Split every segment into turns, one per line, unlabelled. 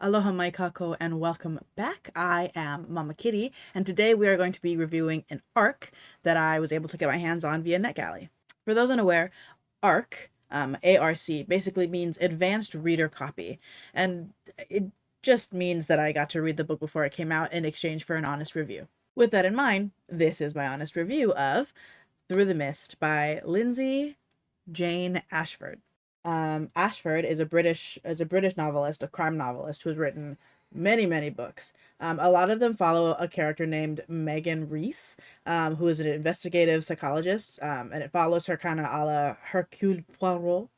Aloha mai kako and welcome back. I am Mama Kitty, and today we are going to be reviewing an ARC that I was able to get my hands on via NetGalley. For those unaware, ARC, ARC, basically means Advanced Reader Copy, and it just means that I got to read the book before it came out in exchange for an honest review. With that in mind, this is my honest review of Through the Mist by Lindsay Jayne Ashford. Ashford is a British novelist, a crime novelist who has written many books. A lot of them follow a character named Megan Reese, who is an investigative psychologist, and it follows her kind of a la Hercule Poirot.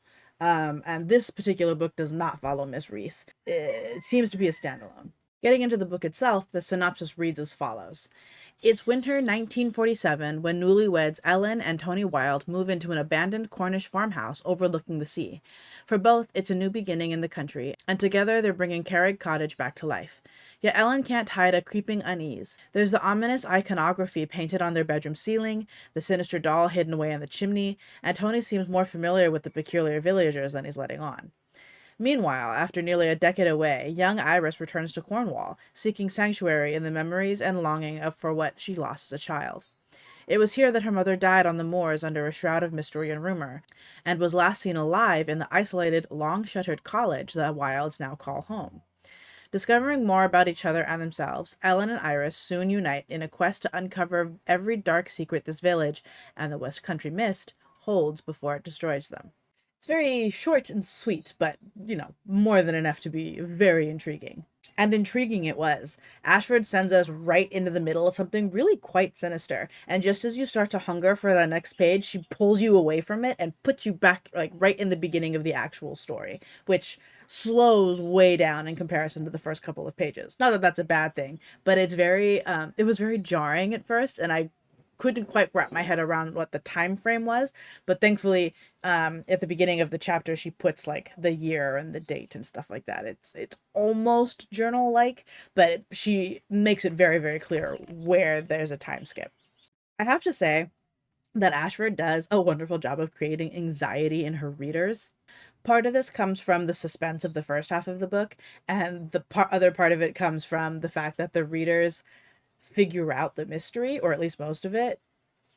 And this particular book does not follow Miss Reese. It seems to be a standalone. Getting into the book itself, the synopsis reads as follows. It's winter 1947 when newlyweds Ellen and Tony Wilde move into an abandoned Cornish farmhouse overlooking the sea. For both, it's a new beginning in the country, and together they're bringing Carrick Cottage back to life. Yet Ellen can't hide a creeping unease. There's the ominous iconography painted on their bedroom ceiling, the sinister doll hidden away in the chimney, and Tony seems more familiar with the peculiar villagers than he's letting on. Meanwhile, after nearly a decade away, young Iris returns to Cornwall, seeking sanctuary in the memories and longing for what she lost as a child. It was here that her mother died on the moors under a shroud of mystery and rumor, and was last seen alive in the isolated, long-shuttered college that Wildes now call home. Discovering more about each other and themselves, Ellen and Iris soon unite in a quest to uncover every dark secret this village, and the West Country Mist, holds before it destroys them. It's very short and sweet, but, more than enough to be very intriguing. And intriguing it was. Ashford sends us right into the middle of something really quite sinister, and just as you start to hunger for that next page, she pulls you away from it and puts you back, right in the beginning of the actual story, which slows way down in comparison to the first couple of pages. Not that that's a bad thing, but it was very jarring at first, and I couldn't quite wrap my head around what the time frame was, but thankfully at the beginning of the chapter she puts the year and the date and stuff like that. It's almost journal like, but she makes it very clear where there's a time skip. I have to say that Ashford does a wonderful job of creating anxiety in her readers. Part of this comes from the suspense of the first half of the book, and the other part of it comes from the fact that the readers figure out the mystery, or at least most of it,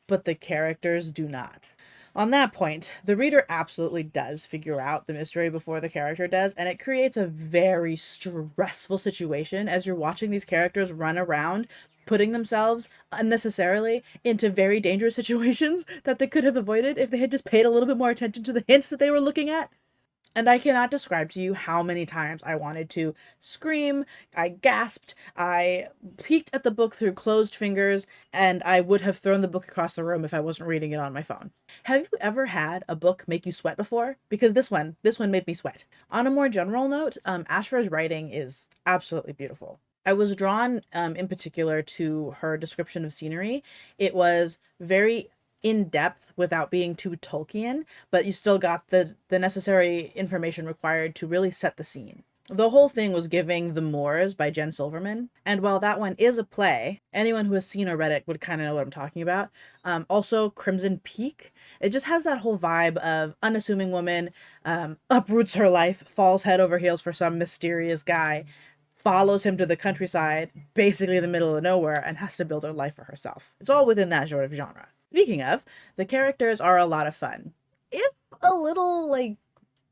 but the characters do not. On that point, the reader absolutely does figure out the mystery before the character does, and it creates a very stressful situation as you're watching these characters run around, putting themselves unnecessarily into very dangerous situations that they could have avoided if they had just paid a little bit more attention to the hints that they were looking at. And I cannot describe to you how many times I wanted to scream, I gasped, I peeked at the book through closed fingers, and I would have thrown the book across the room if I wasn't reading it on my phone. Have you ever had a book make you sweat before? Because this one made me sweat. On a more general note, Ashford's writing is absolutely beautiful. I was drawn in particular to her description of scenery. It was very in depth without being too Tolkien, but you still got the necessary information required to really set the scene. The whole thing was giving The Moors by Jen Silverman, and while that one is a play, anyone who has seen or read it would kind of know what I'm talking about. Also, Crimson Peak, it just has that whole vibe of unassuming woman, uproots her life, falls head over heels for some mysterious guy, follows him to the countryside, basically in the middle of nowhere, and has to build her life for herself. It's all within that sort of genre. Speaking of, the characters are a lot of fun. If a little,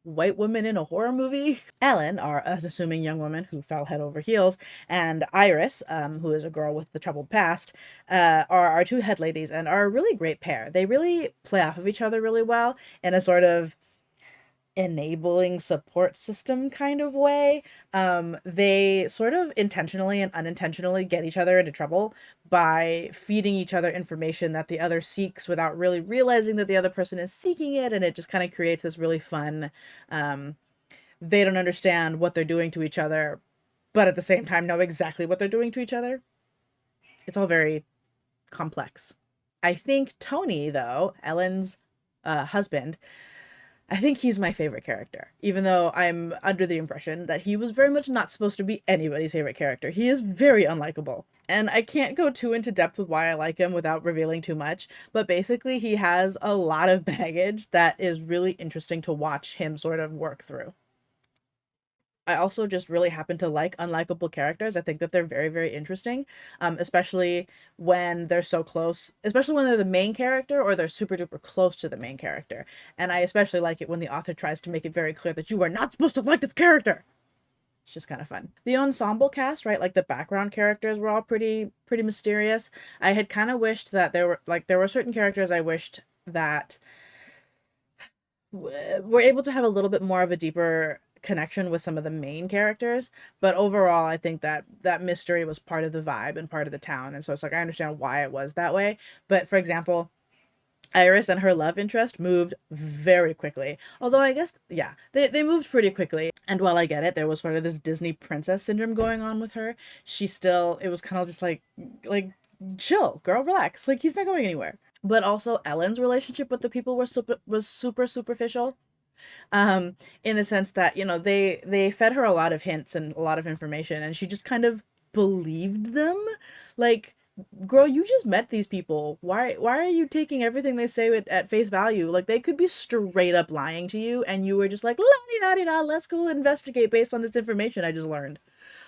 white woman in a horror movie. Ellen, our unassuming young woman who fell head over heels, and Iris, who is a girl with the troubled past, are our two head ladies and are a really great pair. They really play off of each other really well in a sort of enabling support system kind of way. They sort of intentionally and unintentionally get each other into trouble by feeding each other information that the other seeks without really realizing that the other person is seeking it, and it just kind of creates this really fun, they don't understand what they're doing to each other, but at the same time know exactly what they're doing to each other. It's all very complex. I think Tony, though, Ellen's husband, I think he's my favorite character, even though I'm under the impression that he was very much not supposed to be anybody's favorite character. He is very unlikable. And I can't go too into depth with why I like him without revealing too much, but basically he has a lot of baggage that is really interesting to watch him sort of work through. I also just really happen to like unlikable characters. I think that they're very, very interesting, especially when they're so close, especially when they're the main character or they're super duper close to the main character. And I especially like it when the author tries to make it very clear that you are not supposed to like this character. It's just kind of fun. The ensemble cast, right? Like the background characters were all pretty mysterious. I had kind of wished that there were certain characters I wished that were able to have a little bit more of a deeper connection with some of the main characters, but overall I think that that mystery was part of the vibe and part of the town, and so it's like I understand why it was that way. But for example, Iris and her love interest moved very quickly. Although I guess, yeah, they moved pretty quickly. And while I get it, there was sort of this Disney princess syndrome going on with her. She still, it was kind of just like, chill, girl, relax. Like, he's not going anywhere. But also, Ellen's relationship with the people was super superficial. In the sense that, you know, they fed her a lot of hints and a lot of information, and she just kind of believed them. Like, girl, you just met these people. Why are you taking everything they say at face value? Like, they could be straight up lying to you, and you were just like, la di da di da, let's go investigate based on this information I just learned.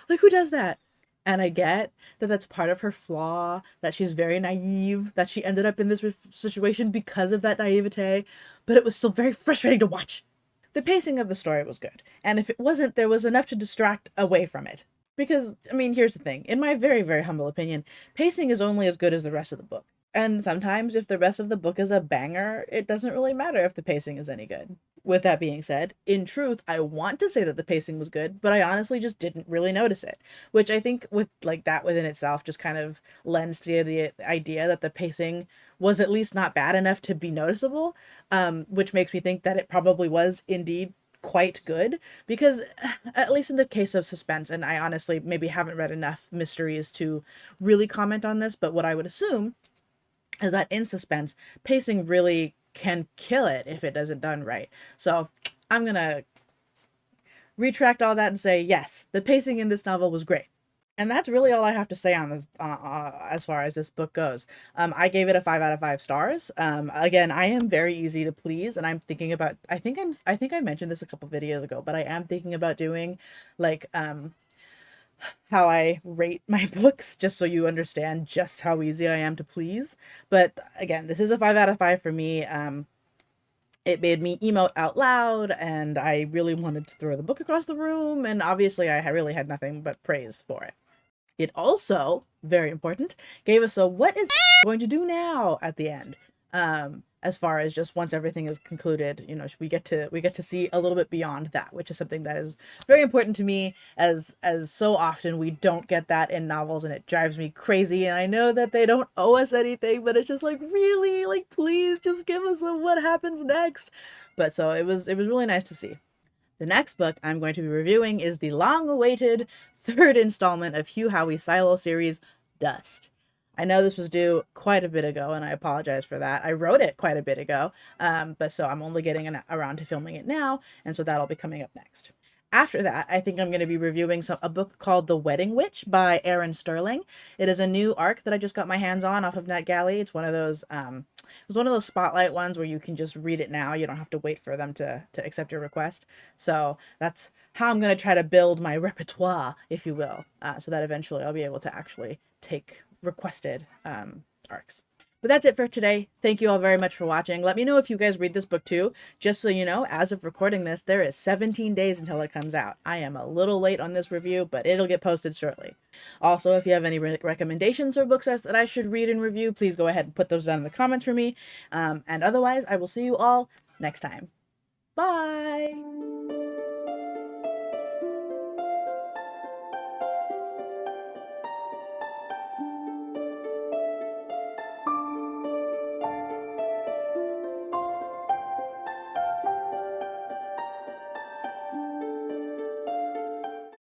Like, who does that? And I get that that's part of her flaw, that she's very naive, that she ended up in this situation because of that naivete, but it was still very frustrating to watch. The pacing of the story was good, and if it wasn't, there was enough to distract away from it. Because, I mean, here's the thing. In my very, very humble opinion, pacing is only as good as the rest of the book. And sometimes, if the rest of the book is a banger, it doesn't really matter if the pacing is any good. With that being said, in truth, I want to say that the pacing was good, but I honestly just didn't really notice it. Which I think, with like that within itself, just kind of lends to the idea that the pacing was at least not bad enough to be noticeable, which makes me think that it probably was indeed quite good, because at least in the case of suspense, and I honestly maybe haven't read enough mysteries to really comment on this, but what I would assume is that in suspense, pacing really can kill it if it isn't done right. So I'm gonna retract all that and say yes, the pacing in this novel was great. And that's really all I have to say on this, as far as this book goes. I gave it a 5 out of 5 stars. Again, I am very easy to please, and I'm thinking about. I think I mentioned this a couple videos ago, but I am thinking about doing, like, how I rate my books, just so you understand just how easy I am to please. But again, this is a 5 out of 5 for me. It made me emote out loud, and I really wanted to throw the book across the room, and obviously I really had nothing but praise for it. It also, very important, gave us a what is going to do now at the end. As far as just once everything is concluded, you know, we get to see a little bit beyond that, which is something that is very important to me, as so often we don't get that in novels, and it drives me crazy. And I know that they don't owe us anything, but it's just like, really, like, please just give us a what happens next. But so it was really nice to see. The next book I'm going to be reviewing is the long-awaited third installment of Hugh Howey's silo series, Dust. I know this was due quite a bit ago, and I apologize for that. I wrote it quite a bit ago, but so I'm only getting around to filming it now, and so that'll be coming up next. After that, I think I'm going to be reviewing a book called The Wedding Witch by Erin Sterling. It is a new arc that I just got my hands on off of NetGalley. It's one of those spotlight ones where you can just read it now. You don't have to wait for them to accept your request. So that's how I'm going to try to build my repertoire, if you will, so that eventually I'll be able to actually take requested arcs. But that's it for today. Thank you all very much for watching. Let me know if you guys read this book too. Just so you know, as of recording this, there is 17 days until it comes out. I am a little late on this review, but it'll get posted shortly. Also, if you have any recommendations or books that I should read and review, please go ahead and put those down in the comments for me. And otherwise, I will see you all next time. Bye!